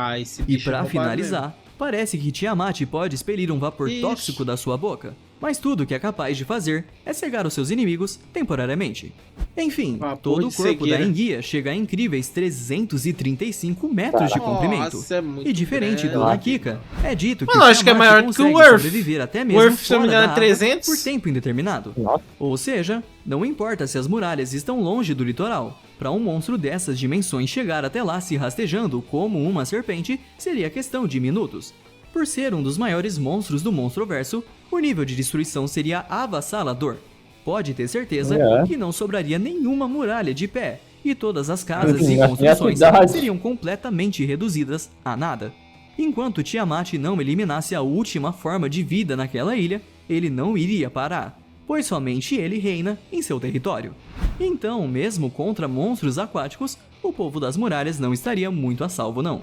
E pra finalizar, parece que Tiamat pode expelir um vapor tóxico da sua boca, mas tudo que é capaz de fazer é cegar os seus inimigos temporariamente. Enfim, todo o corpo da enguia chega a incríveis 335 metros de comprimento. E diferente do Akika, é dito que o acho que é maior que o Earth. Sobreviver até mesmo fora da água 300 por tempo indeterminado. Ou seja, não importa se as muralhas estão longe do litoral. Para um monstro dessas dimensões chegar até lá se rastejando como uma serpente, seria questão de minutos. Por ser um dos maiores monstros do Monstroverso, o nível de destruição seria avassalador. Pode ter certeza que não sobraria nenhuma muralha de pé, e todas as casas e construções seriam completamente reduzidas a nada. Enquanto Tiamat não eliminasse a última forma de vida naquela ilha, ele não iria parar, pois somente ele reina em seu território. Então, mesmo contra monstros aquáticos, o povo das muralhas não estaria muito a salvo não.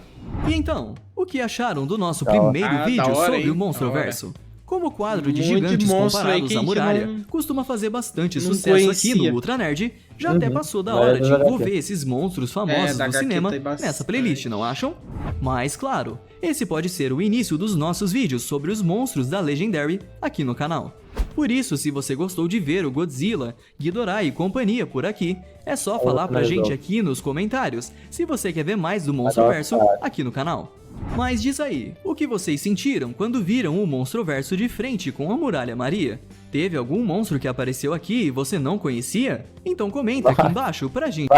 E então, o que acharam do nosso primeiro vídeo sobre o Monstroverso? Como o quadro de gigantes comparados à muralha costuma fazer bastante sucesso aqui no Ultra Nerd, já até passou da hora de envolver esses monstros famosos do cinema nessa playlist, não acham? Mas claro, esse pode ser o início dos nossos vídeos sobre os monstros da Legendary aqui no canal. Por isso, se você gostou de ver o Godzilla, Ghidorah e companhia por aqui, é só falar pra gente aqui nos comentários se você quer ver mais do Monstroverso aqui no canal. Mas diz aí, o que vocês sentiram quando viram o Monstroverso de frente com a Muralha Maria? Teve algum monstro que apareceu aqui e você não conhecia? Então comenta aqui embaixo pra gente.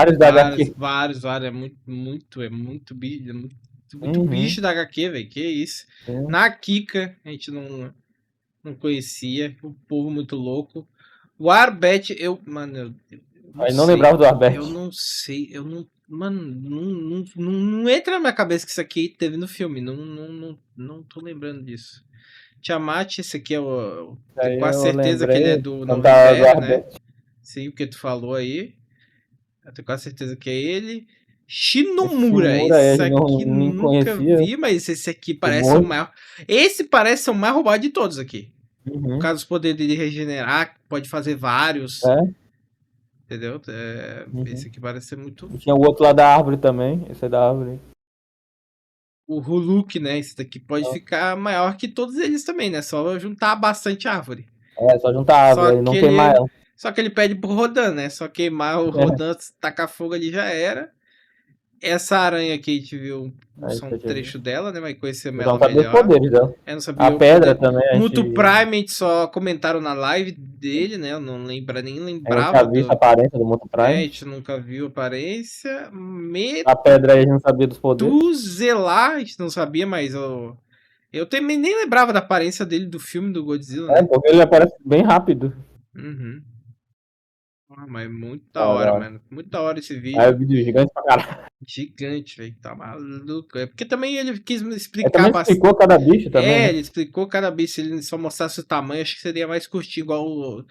Vários, é muito bicho da HQ, velho, que isso. Na Kika, a gente não conhecia, o povo muito louco. O Arbet, não lembrava do Arbet. Eu não sei, mano, não entra na minha cabeça que isso aqui teve no filme, não tô lembrando disso. Tiamat, esse aqui tenho quase certeza que ele é do Novello, né? Sim, porque tu falou aí. Eu tenho quase certeza que é ele. Shinomura, esse aqui nunca vi, mas esse aqui parece o maior. Esse parece o mais roubado de todos aqui. Por causa dos poderes de regenerar, pode fazer vários. Entendeu? Esse aqui parece ser muito. E tinha o outro lá da árvore também. Esse é da árvore. O Huluk, né? Esse daqui pode ficar maior que todos eles também, né? Só juntar bastante árvore. Só juntar árvore, não queimar ela. Só que ele pede pro Rodan, né? Só queimar o Rodan, tacar fogo ali já era. Essa aranha aqui, a gente viu só um trecho dela, né? Mas conhecer ela melhor. Poderes dela. Eu não sabia a pedra também. Muto Prime, a gente só comentaram na live dele, né? Eu não nem lembrava. A gente nunca viu a aparência do Muto Prime. A gente nunca viu a aparência. A pedra aí a gente não sabia dos poderes. Do Zelar, a gente não sabia, mas eu também nem lembrava da aparência dele do filme do Godzilla. Né? Porque ele aparece bem rápido. Mas muito da hora, mano. Muito da hora esse vídeo. É um vídeo gigante pra caralho. Gigante, velho. Tá maluco. É porque também ele quis me explicar bastante. Ele explicou cada bicho também. Ele explicou cada bicho. Se ele só mostrasse o tamanho, acho que seria mais curtinho, igual o.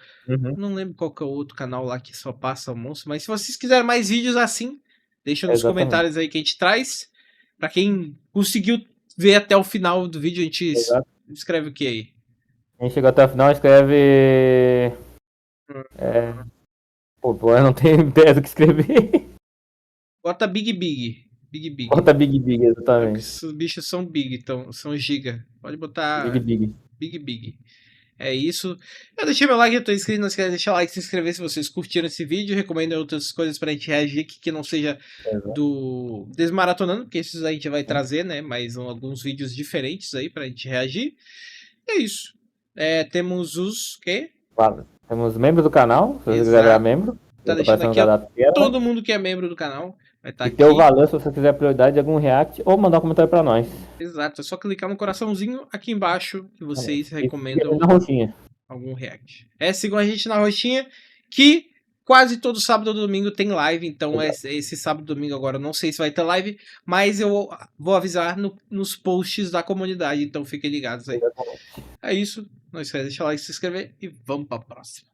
Não lembro qual que é o outro canal lá que só passa o monstro. Mas se vocês quiserem mais vídeos assim, Deixa nos comentários aí que a gente traz. Pra quem conseguiu ver até o final do vídeo, a gente escreve o que aí? Quem chegou até o final, escreve... Pô, eu não tenho ideia do que escrever. Bota Big Big. Big Big. Bota Big Big, exatamente. Os bichos são big, então são giga. Pode botar Big Big. Big Big. É isso. Eu deixei meu like, eu tô inscrito, não esquece de deixar o like, se inscrever se vocês curtiram esse vídeo. Recomendo outras coisas pra gente reagir aqui, que não seja do Desmaratonando, porque esses a gente vai trazer, né? Mas alguns vídeos diferentes aí pra gente reagir. E é isso. Temos os quê? Claro. Temos membros do canal, se você quiser virar membro. Tá deixando aqui, todo mundo que é membro do canal vai estar aqui. E ter o valor se você quiser prioridade de algum react ou mandar um comentário pra nós. Exato, é só clicar no coraçãozinho aqui embaixo que vocês recomendam na roxinha. Algum react. Sigam a gente na roxinha, que quase todo sábado ou domingo tem live, então esse sábado e domingo agora eu não sei se vai ter live, mas eu vou avisar nos posts da comunidade, então fiquem ligados aí. É isso, não esquece de deixar o like, se inscrever e vamos pra próxima.